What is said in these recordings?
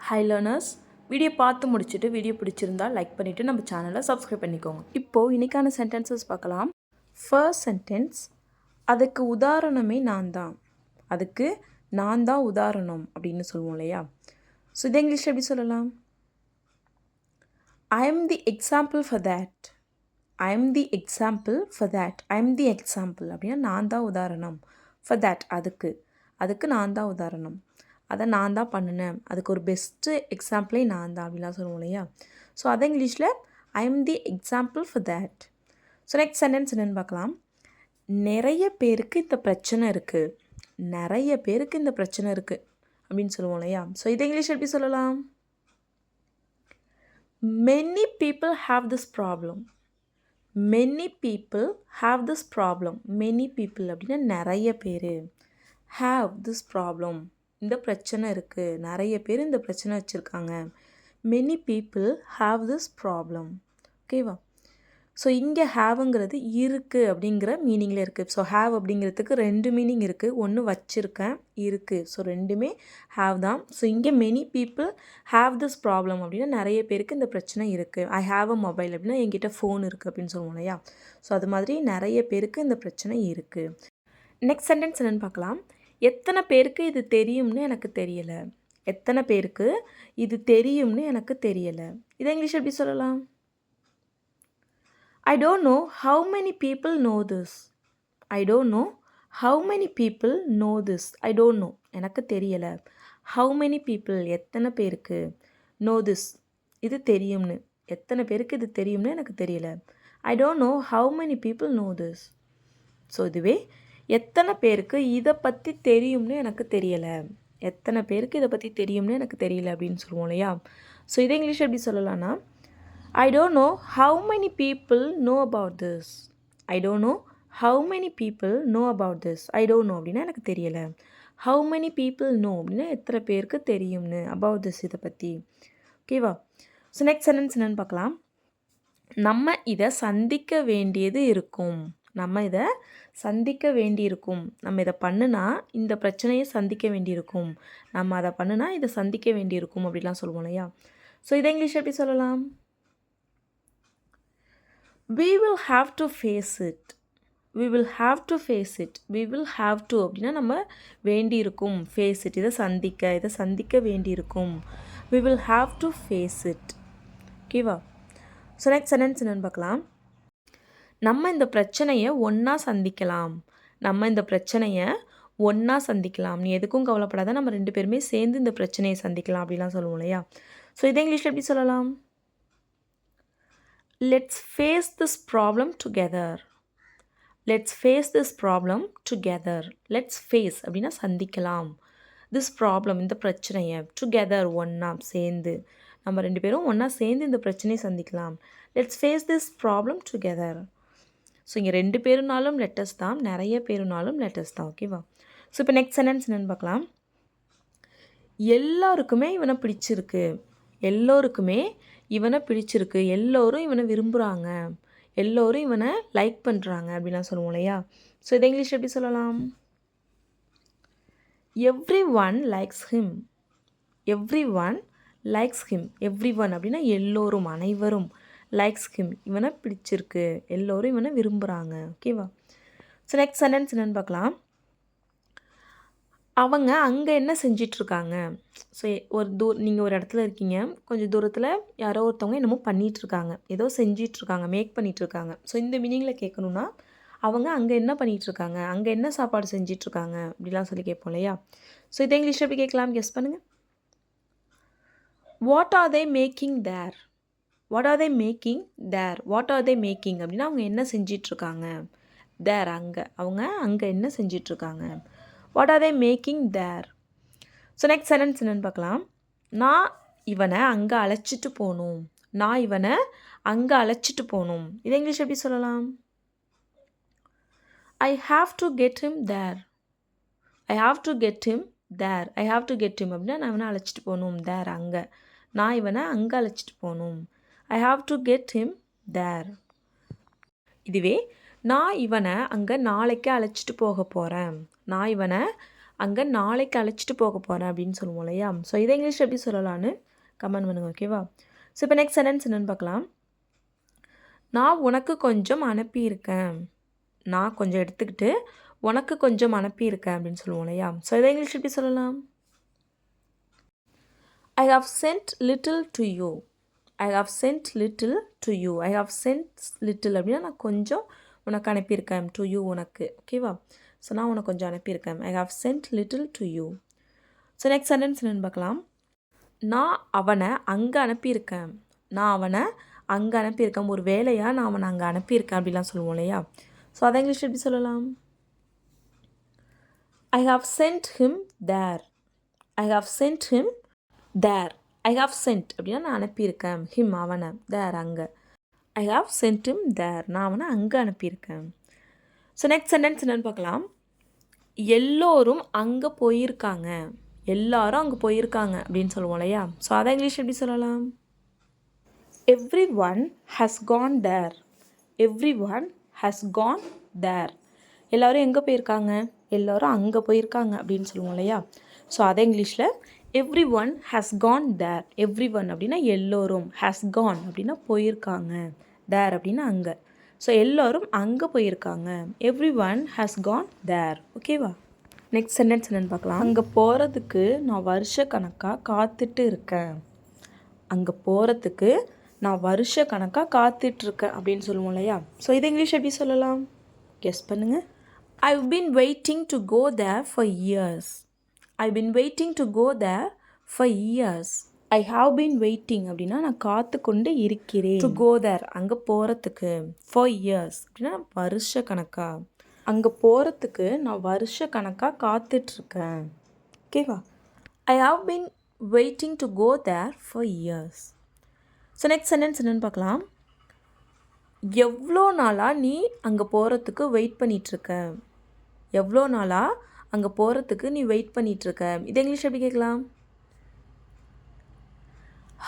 Hi learners, video பார்த்து முடிச்சுட்டு video பிடிச்சிருந்தா லைக் பண்ணிவிட்டு நம்ம சேனலை சப்ஸ்கிரைப் பண்ணிக்கோங்க. இப்போது இன்றைக்கான சென்டென்சஸ் பார்க்கலாம். ஃபர்ஸ்ட் சென்டென்ஸ், அதுக்கு உதாரணமே நான் தான். அதுக்கு நான் தான் உதாரணம் அப்படின்னு சொல்லுவோம் இல்லையா? ஸோ இதை இங்கிலீஷில் எப்படி சொல்லலாம்? I am the example for that. I am the example for that. I am the example அப்படின்னா நான் தான் உதாரணம். ஃபார் தேட் அதுக்கு நான் தான் உதாரணம். அதை நான் தான் பண்ணினேன், அதுக்கு ஒரு பெஸ்ட்டு எக்ஸாம்பிளே நான் தான் அப்படின்லாம் சொல்லுவோம் இல்லையா? ஸோ அதை இங்கிலீஷில் I am the example for that. So next sentence என்னென்னு பார்க்கலாம். நிறைய பேருக்கு இந்த பிரச்சனை இருக்குது. நிறைய பேருக்கு இந்த பிரச்சனை இருக்குது அப்படின்னு சொல்லுவோம் இல்லையா? ஸோ இதை இங்கிலீஷ் எப்படி சொல்லலாம்? Many people have this problem. Many people have this problem. Many people அப்படின்னா நிறைய பேர். ஹாவ் திஸ் ப்ராப்ளம், இந்த பிரச்சனை இருக்குது. நிறைய பேர் இந்த பிரச்சனை வச்சுருக்காங்க. Many people have this problem. ஓகேவா? ஸோ இங்கே ஹாவுங்கிறது இருக்குது அப்படிங்கிற மீனிங்கில் இருக்குது. ஸோ ஹாவ் அப்படிங்கிறதுக்கு ரெண்டு மீனிங் இருக்குது. ஒன்று வச்சுருக்கேன், இருக்குது. ஸோ ரெண்டுமே ஹாவ் தான். ஸோ இங்கே many people have this problem அப்படின்னா நிறைய பேருக்கு இந்த பிரச்சனை இருக்குது. ஐ ஹாவ் அ மொபைல் அப்படின்னா என்கிட்ட ஃபோன் இருக்குது அப்படின்னு சொல்லுவோம் இல்லையா? ஸோ அது மாதிரி நிறைய பேருக்கு இந்த பிரச்சனை இருக்குது. நெக்ஸ்ட் சென்டென்ஸ் என்னென்னு பார்க்கலாம். எத்தனை பேருக்கு இது தெரியும்னு எனக்கு தெரியலை. எத்தனை பேருக்கு இது தெரியும்னு எனக்கு தெரியலை. இதை இங்கிலீஷ் எப்படி சொல்லலாம்? I don't know how many people know this. I don't know how many people know this. I don't know, எனக்கு தெரியலை. ஹவு மெனி பீப்புள், எத்தனை பேருக்கு. நோ திஸ், இது தெரியும்னு. எத்தனை பேருக்கு இது தெரியும்னு எனக்கு தெரியல. I don't know how many people know this. So இதுவே எத்தனை பேருக்கு இதை பற்றி தெரியும்னு எனக்கு தெரியலை. எத்தனை பேருக்கு இதை பற்றி தெரியும்னு எனக்கு தெரியல அப்படின்னு சொல்லுவோம் இல்லையா? ஸோ இதை இங்கிலீஷ் எப்படி சொல்லலாம்னா, ஐ don't know how many people know about this. I don't know how many people know about this. I don't no அப்படின்னா எனக்கு தெரியலை. ஹவு மெனி பீப்புள் நோ அப்படின்னா எத்தனை பேருக்கு தெரியும்னு, அபவுட் திஸ் இதை பற்றி. ஓகேவா? ஸோ நெக்ஸ்ட் சென்டென்ஸ் என்னென்னு பார்க்கலாம். நம்ம இதை சந்திக்க வேண்டியது இருக்கும். நம்ம இதை சந்திக்க வேண்டியிருக்கும். நம்ம இதை பண்ணுனா இந்த பிரச்சனையை சந்திக்க வேண்டியிருக்கும். நம்ம அதை பண்ணுனா இதை சந்திக்க வேண்டியிருக்கும் அப்படிலாம் சொல்லுவோம் இல்லையா? ஸோ இதை இங்கிலீஷ் எப்படி சொல்லலாம்? We will have to face it. We will have to face it. We will have to அப்படின்னா நம்ம வேண்டியிருக்கும். face it, இதை சந்திக்க வேண்டியிருக்கும். We will have to face it. ஓகேவா? ஸோ நெக்ஸ்ட் சென்டென்ஸ் என்னென்னு பார்க்கலாம். நம்ம இந்த பிரச்சனையை ஒன்றா சந்திக்கலாம். நம்ம இந்த பிரச்சனையை ஒன்றா சந்திக்கலாம். நீ எதுக்கும் கவலைப்படாத, நம்ம ரெண்டு பேருமே சேர்ந்து இந்த பிரச்சனையை சந்திக்கலாம் அப்படிலாம் சொல்லுவோம் இல்லையா? ஸோ இதை இங்கிலீஷில் எப்படி சொல்லலாம்? Let's face this problem together. Let's face this problem together. Let's face அப்படின்னா சந்திக்கலாம். திஸ் ப்ராப்ளம், இந்த பிரச்சனையை. டுகெதர், ஒன்றா சேர்ந்து. நம்ம ரெண்டு பேரும் ஒன்றா சேர்ந்து இந்த பிரச்சனையை சந்திக்கலாம். Let's face this problem together. So இங்கே ரெண்டு பேருனாலும் லெட்டர்ஸ் தான், நிறைய பேருனாலும் லெட்டர்ஸ் தான். ஓகேவா? ஸோ இப்போ நெக்ஸ்ட் சென்டென்ஸ் என்னென்னு பார்க்கலாம். எல்லாருக்குமே இவனை பிடிச்சிருக்கு. எல்லோருக்குமே இவனை பிடிச்சிருக்கு. எல்லோரும் இவனை விரும்புகிறாங்க. எல்லோரும் இவனை லைக் பண்ணுறாங்க அப்படின்லாம் சொல்லுவோம் இல்லையா? ஸோ இதை இங்கிலீஷ் எப்படி சொல்லலாம்? Every one likes him. Every one likes him. Every one அப்படின்னா எல்லோரும், அனைவரும். லைக்ஸ் ஹிம், இவனை பிடிச்சிருக்கு. எல்லோரும் இவனை விரும்புகிறாங்க. ஓகேவா? ஸோ நெக்ஸ்ட் சென்டென்ஸ் என்னென்னு பார்க்கலாம். அவங்க அங்கே என்ன செஞ்சிட்ருக்காங்க. ஸோ நீங்கள் ஒரு இடத்துல இருக்கீங்க, கொஞ்சம் தூரத்தில் யாரோ ஒருத்தவங்க என்னமோ பண்ணிகிட்ருக்காங்க, ஏதோ செஞ்சிட்ருக்காங்க, மேக் பண்ணிகிட்ருக்காங்க. ஸோ இந்த மீனிங்கில் கேட்கணுன்னா அவங்க அங்கே என்ன பண்ணிகிட்ருக்காங்க, அங்கே என்ன சாப்பாடு செஞ்சிட்ருக்காங்க அப்படிலாம் சொல்லி கேட்போம் இல்லையா? ஸோ இதை இங்கிலீஷ் எப்படி கேட்கலாம், கெஸ் பண்ணுங்கள். What are they making there. What are they making there. What are they making அப்படின்னா அவங்க என்ன செஞ்சிட்ருக்காங்க. தேர், அங்கே. அவங்க அங்கே என்ன செஞ்சிட்ருக்காங்க. What are they making there. So next sentence என்னென்னு பார்க்கலாம். நான் இவனை அங்கே அழைச்சிட்டு போகணும். நான் இவனை அங்கே அழைச்சிட்டு போகணும். இதை இங்கிலீஷ் எப்படி சொல்லலாம்? I have to get him there. I have to get him there. I have to get him அப்படின்னா நான் இவனை அழைச்சிட்டு போகணும். தேர், அங்கே. நான் இவனை அங்கே அழைச்சிட்டு போகணும். I have to get him there. இதுவே நான் இவனை அங்கே நாளைக்கு அழைச்சிட்டு போக போகிறேன். நான் இவனை அங்கே நாளைக்கு அழைச்சிட்டு போக போகிறேன் அப்படின்னு சொல்லுவோம் இல்லையா. ஸோ இதை இங்கிலீஷ் எப்படி சொல்லலான்னு கமெண்ட் பண்ணுங்க, ஓகேவா. ஸோ இப்போ நெக்ஸ்ட் சென்டென்ஸ் என்னென்னு பார்க்கலாம். நான் உனக்கு கொஞ்சம் அனுப்பியிருக்கேன். நான் கொஞ்சம் எடுத்துக்கிட்டு உனக்கு கொஞ்சம் அனுப்பியிருக்கேன் அப்படின்னு சொல்லுவோம் இல்லையா. ஸோ இதை இங்கிலீஷ் எப்படி சொல்லலாம். I have sent little to you. I have sent little to you. I have sent little அப்படின்னா நான் கொஞ்சம் உனக்கு அனுப்பியிருக்கேன். to you உனக்கு, ஓகேவா. ஸோ நான் உனக்கு கொஞ்சம் அனுப்பியிருக்கேன். I have sent little to you. So next sentence என்னென்னு பார்க்கலாம். நான் அவனை அங்கே அனுப்பியிருக்கேன். நான் அவனை அங்கே அனுப்பியிருக்கேன். ஒரு வேலையாக நான் அவனை அங்கே அனுப்பியிருக்கேன் அப்படிலாம் சொல்லுவோம் இல்லையா. ஸோ அதை இங்கிலீஷ் எப்படி சொல்லலாம். I have sent him there. I have sent him there. I have sent அப்படின்னா நான் அனுப்பியிருக்கேன். him அவனை, there அங்கே. I have sent him there. நான் அவனை அங்கே அனுப்பியிருக்கேன். ஸோ நெக்ஸ்ட் சென்டென்ஸ் என்னென்னு பார்க்கலாம். எல்லோரும் அங்கே போயிருக்காங்க. எல்லாரும் அங்கே போயிருக்காங்க அப்படின்னு சொல்லுவோம் இல்லையா. ஸோ அதை இங்கிலீஷ் எப்படி சொல்லலாம். Everyone has gone there. Everyone has gone there. எல்லோரும் எங்கே போயிருக்காங்க. எல்லோரும் அங்கே போயிருக்காங்க அப்படின்னு சொல்லுவோம் இல்லையா. ஸோ அதை இங்கிலீஷில் everyone has gone there. everyone அப்படின்னா எல்லோரும், has gone அப்படின்னா போயிருக்காங்க, there அப்படின்னா அங்கே. ஸோ எல்லோரும் அங்கே போயிருக்காங்க. everyone has gone there. ஓகேவா. நெக்ஸ்ட் சென்டென்ஸ் என்னென்னு பார்க்கலாம். அங்கே போகிறதுக்கு நான் வருஷ கணக்காக காத்துட்டு இருக்கேன். அங்கே போகிறதுக்கு நான் வருஷ கணக்காக காத்துட்ருக்கேன் அப்படின்னு சொல்லுவோம் இல்லையா. ஸோ இதை இங்கிலீஷ் எப்படி சொல்லலாம். கெஸ் பண்ணுங்கள். I've been waiting to go there for years. I've been waiting to go there for years. I have been waiting அப்படின்னா நான் காத்து கொண்டு இருக்கிறேன். to go there அங்கே போகிறதுக்கு. for years அப்படின்னா வருஷ கணக்கா. அங்கே போகிறதுக்கு நான் வருஷ கணக்காக காத்துட்ருக்கேன், ஓகேவா. I have been waiting to go there for years. So next sentence என்னென்னு பார்க்கலாம். எவ்வளோ நாளாக நீ அங்கே போகிறதுக்கு வெயிட் பண்ணிகிட்ருக்க. எவ்வளோ நாளாக அங்கே போகிறதுக்கு நீ வெயிட் பண்ணிகிட்ருக்க. இது இங்கிலீஷ் எப்படி கேட்கலாம்.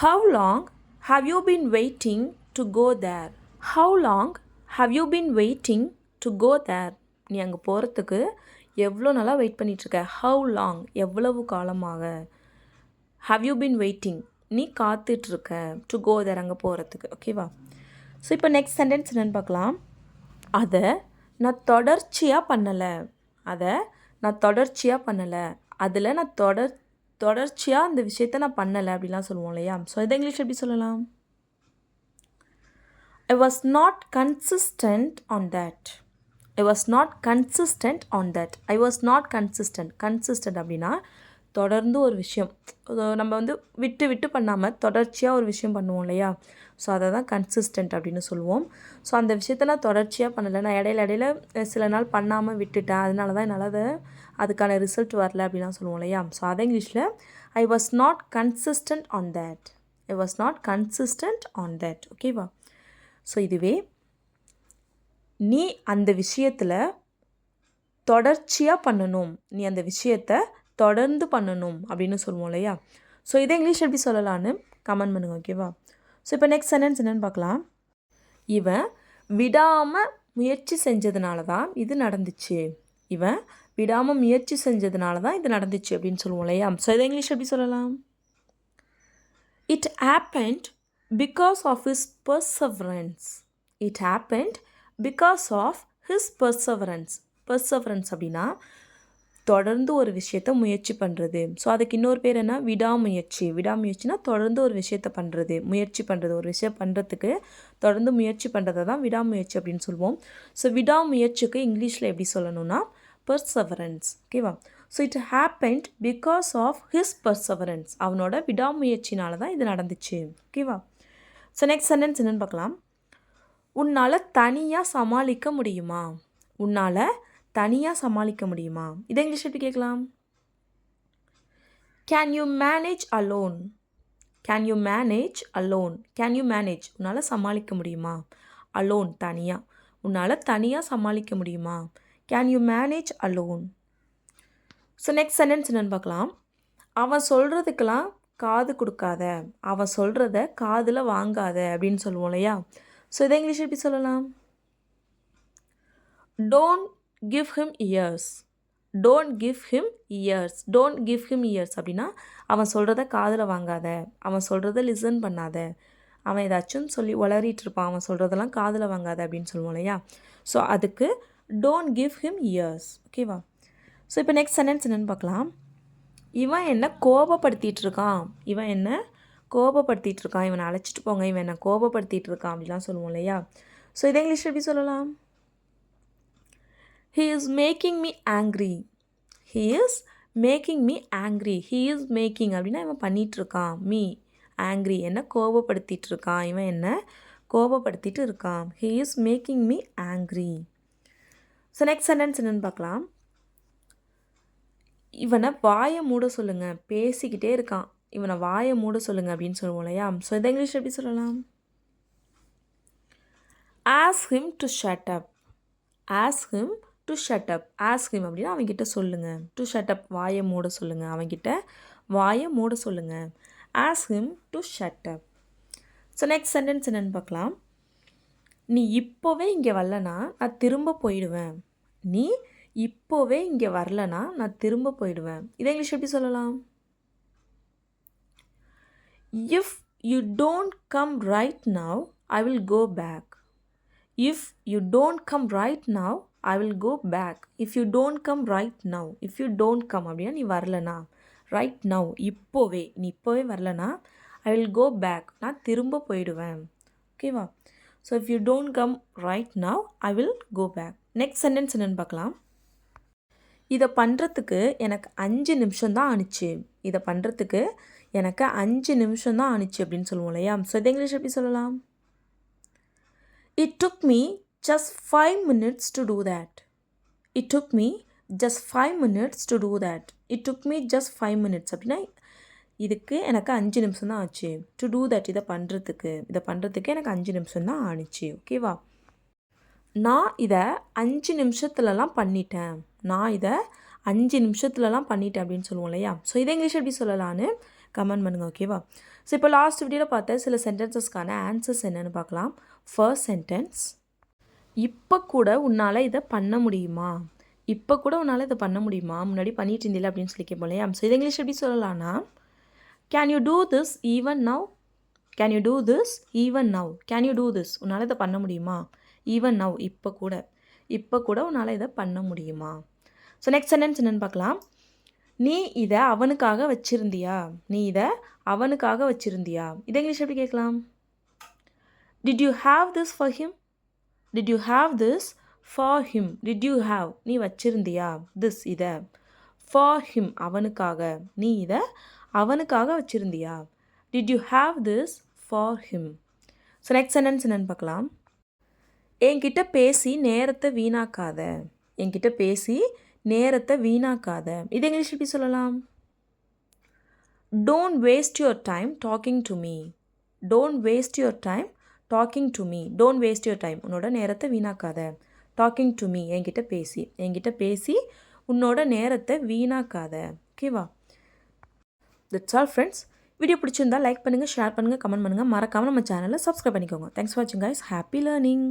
How long have you been waiting to go there? How long have you been waiting to go there? நீ அங்கே போகிறதுக்கு எவ்வளோ நாளாக வெயிட் பண்ணிகிட்ருக்க. How long எவ்வளவு காலமாக. have you been waiting நீ காத்துட்ருக்க. to go there அங்கே போகிறதுக்கு, ஓகேவா. ஸோ இப்போ நெக்ஸ்ட் சென்டென்ஸ் என்னென்னு பார்க்கலாம். அதை நான் தொடர்ச்சியாக பண்ணலை. அதை நான் தொடர்ச்சியாக பண்ணலை. அதில் நான் தொடர்ச்சியாக அந்த விஷயத்தை நான் பண்ணலை அப்படிலாம் சொல்லுவோம் இல்லையா. ஸோ இதை இங்கிலீஷ் எப்படி சொல்லலாம். I was not consistent on that. I was not consistent on that. I was not consistent. consistent அப்படின்னா தொடர்ந்து ஒரு விஷயம் நம்ம வந்து விட்டு விட்டு பண்ணாமல் தொடர்ச்சியாக ஒரு விஷயம் பண்ணுவோம் இல்லையா. ஸோ அதை தான் கன்சிஸ்டன்ட் அப்படின்னு சொல்லுவோம். ஸோ அந்த விஷயத்தை நான் தொடர்ச்சியாக பண்ணலை. நான் இடையில சில நாள் பண்ணாமல் விட்டுட்டேன். அதனால தான் என்னால் அதுக்கான ரிசல்ட் வரல அப்படிலாம் சொல்லுவோம் இல்லையா. ஸோ அதை இங்கிலீஷில் I was not consistent on that. I was not consistent on that, ஓகேவா. ஸோ இதுவே நீ அந்த விஷயத்தில் தொடர்ச்சியாக பண்ணணும். நீ அந்த விஷயத்தை தொடர்ந்து பண்ணணும் அப்படின்னு சொல்லுவோம் இல்லையா. ஸோ இதை இங்கிலீஷ் எப்படி சொல்லலான்னு கமெண்ட் பண்ணுங்கள், ஓகேவா. ஸோ இப்போ நெக்ஸ்ட் சென்டென்ஸ் என்னென்னு பார்க்கலாம். இவன் விடாமல் முயற்சி செஞ்சதுனால தான் இது நடந்துச்சு. இவன் விடாமல் முயற்சி செஞ்சதுனால தான் இது நடந்துச்சு அப்படின்னு சொல்லுவோம் இல்லையா. ஸோ இதை இங்கிலீஷ் எப்படி சொல்லலாம். It happened because of his perseverance. It happened because of his perseverance. perseverance அப்படின்னா தொடர்ந்து ஒரு விஷயத்தை முயற்சி பண்ணுறது. ஸோ அதுக்கு இன்னொரு பேர் என்ன, விடாமுயற்சி. விடாமுயற்சினா தொடர்ந்து ஒரு விஷயத்தை பண்ணுறது, முயற்சி பண்ணுறது. ஒரு விஷயம் பண்ணுறதுக்கு தொடர்ந்து முயற்சி பண்ணுறதை தான் விடாமுயற்சி அப்படின்னு சொல்லுவோம். ஸோ விடாமுயற்சிக்கு இங்கிலீஷில் எப்படி சொல்லணும்னா perseverance, ஓகேவா. So it happened because of his perseverance. அவனோட விடாமுயற்சினால தான் இது நடந்துச்சு, ஓகேவா. ஸோ நெக்ஸ்ட் சென்டென்ஸ் என்னென்னு பார்க்கலாம். உன்னால் தனியாக சமாளிக்க முடியுமா. உன்னால் தனியாக சமாளிக்க முடியுமா. இதை இங்கிலீஷ் எப்படி கேட்கலாம். Can you manage alone. Can you manage alone. Can you manage உன்னால் சமாளிக்க முடியுமா. அலோன் தனியாக. உன்னால் தனியாக சமாளிக்க முடியுமா. Can you manage alone. So next sentence என்னென்னு பார்க்கலாம். அவன் சொல்கிறதுக்கெல்லாம் காது கொடுக்காத. அவன் சொல்கிறத காதில் வாங்காத அப்படின்னு சொல்லுவோம் இல்லையா. ஸோ இதை இங்கிலீஷ் எப்படி சொல்லலாம். Don't give him ears. Don't give him years. Don't give him years அப்படின்னா அவன் சொல்கிறத காதில் வாங்காத, அவன் சொல்கிறத லிசன் பண்ணாத, அவன் ஏதாச்சும் சொல்லி உளறிட்டு இருப்பான், அவன் சொல்கிறதெல்லாம் காதில் வாங்காத அப்படின்னு சொல்லுவோம் இல்லையா. ஸோ அதுக்கு டோன்ட் கிவ் ஹிம் இயர்ஸ். ஓகேவா. ஸோ இப்போ நெக்ஸ்ட் சென்டென்ஸ் என்னென்னு பார்க்கலாம். இவன் என்ன கோபப்படுத்திகிட்டு இருக்கான், இவன் என்ன கோபப்படுத்திகிட்டு இருக்கான், இவனை அழைச்சிட்டு போங்க, இவன் என்ன கோபப்படுத்திகிட்டு இருக்கான் அப்படிலாம் சொல்லுவோம் இல்லையா. ஸோ இதை இங்கிலீஷில் எப்படி சொல்லலாம்? He is making me angry. He is making me angry. He is making அப்படின்னா இவன் பண்ணிகிட்ருக்கான். me angry என்ன கோபப்படுத்திகிட்டு இருக்கான், இவன் என்ன கோபப்படுத்திட்டு இருக்கான். He is making me angry. So next sentence என்னென்னு பார்க்கலாம். இவனை வாயை மூட சொல்லுங்கள், பேசிக்கிட்டே இருக்கான், இவனை வாயை மூட சொல்லுங்கள் அப்படின்னு சொல்லுவோம் இல்லையா. ஸோ இதை இங்கிலீஷ் எப்படி சொல்லலாம்? Ask him to shut up. Ask him to shut up. Ask him அப்படின்னா அவன்கிட்ட சொல்லுங்கள். to shut up வாயை மூட சொல்லுங்கள், அவன்கிட்ட வாயை மூட சொல்லுங்கள். Ask him to shut up. So next sentence என்னென்னு பார்க்கலாம். நீ இப்போவே இங்கே வரலனா நான் திரும்ப போயிடுவேன். நீ இப்போவே இங்கே வரலனா நான் திரும்ப போயிடுவேன். இதை இங்கிலீஷ் எப்படி சொல்லலாம்? If you don't come right now, I will go back. If you don't come right now, I will go back. If you don't come right now. If you don't come அப்படின்னா நீ வரலனா, right now இப்போவே, நீ இப்போவே வரலனா I will go back நான் திரும்ப போயிடுவேன். ஓகேவா. So if you don't come right now, I will go back. Next sentence என்னென்னு பார்க்கலாம். இதை பண்ணுறதுக்கு எனக்கு 5 நிமிஷம் தான் ஆணுச்சு. இதை பண்ணுறதுக்கு எனக்கு 5 நிமிஷம் தான் ஆணுச்சு அப்படின்னு சொல்லுவோம் இல்லையா. ஸோ இதை இங்கிலீஷ் எப்படி சொல்லலாம்? It took me just 5 minutes to do that. It took me just 5 minutes to do that. It took me just 5 minutes அப்படின்னா இதுக்கு எனக்கு 5 நிமிஷம் தான் ஆச்சு. டு டூ தட் இதை பண்ணுறதுக்கு எனக்கு 5 நிமிஷம் தான் ஆணுச்சு. ஓகேவா. நான் இதை 5 நிமிஷத்துலலாம் பண்ணிட்டேன். நான் இதை 5 நிமிஷத்துலலாம் பண்ணிட்டேன் அப்படின்னு சொல்லுவோம் இல்லையா. ஸோ இதை இங்கிலீஷ் எப்படி சொல்லலான்னு கமெண்ட் பண்ணுங்கள். ஓகேவா. ஸோ இப்போ லாஸ்ட் வீடியோவில் பார்த்த சில சென்டென்சஸ்க்கான ஆன்சர்ஸ் என்னென்னு பார்க்கலாம். ஃபர்ஸ்ட் சென்டென்ஸ், இப்போ கூட உன்னால் இதை பண்ண முடியுமா, இப்போ கூட உன்னால் இதை பண்ண முடியுமா, முன்னாடி பண்ணிட்டு இருந்தில்ல அப்படின்னு சொல்லி கேட்போம் இல்லையா. ஸோ இதை இங்கிலீஷ் எப்படி சொல்லலாம்னா, can you do this even now. Can you do this even now. Can you do this உன்னால் இதை பண்ண முடியுமா, ஈவன் நவ் இப்போ கூட உன்னால் இதை பண்ண முடியுமா. ஸோ நெக்ஸ்ட் சென்டென்ஸ் என்னென்னு பார்க்கலாம். நீ இதை அவனுக்காக வச்சுருந்தியா, நீ இதை அவனுக்காக வச்சுருந்தியா. இதை இங்கிலீஷ் எப்படி கேட்கலாம். Did you have this for him? Did you have this for him? Did you have நீ வச்சிருந்தியா, this இதை, for him அவனுக்காக, நீ இதை அவனுக்காக வச்சிருந்தியா. Did you have this for him? So next sentence என்னென்னு பார்க்கலாம். என்கிட்ட பேசி நேரத்தை வீணாக்காத, என்கிட்ட பேசி நேரத்தை வீணாக்காத. இது இங்கிலீஷ் எப்படி சொல்லலாம். Don't waste your time talking to me. Don't waste your time talking to me. Don't waste your time உன்னோட நேரத்தை வீணாக்காத. talking to me என்கிட்ட பேசி உன்னோட நேரத்தை வீணாக்காத. ஓகேவா. That's all friends. வீடியோ பிடிச்சிருந்தா லைக் பண்ணுங்கள், ஷேர் பண்ணுங்கள், கமெண்ட் பண்ணுங்கள். மறக்காமல் நம்ம சேனலை சப்ஸ்கிரைப் பண்ணிக்கோங்க. தேங்க்ஸ் ஃபார் வாட்சிங் கைஸ். Happy learning.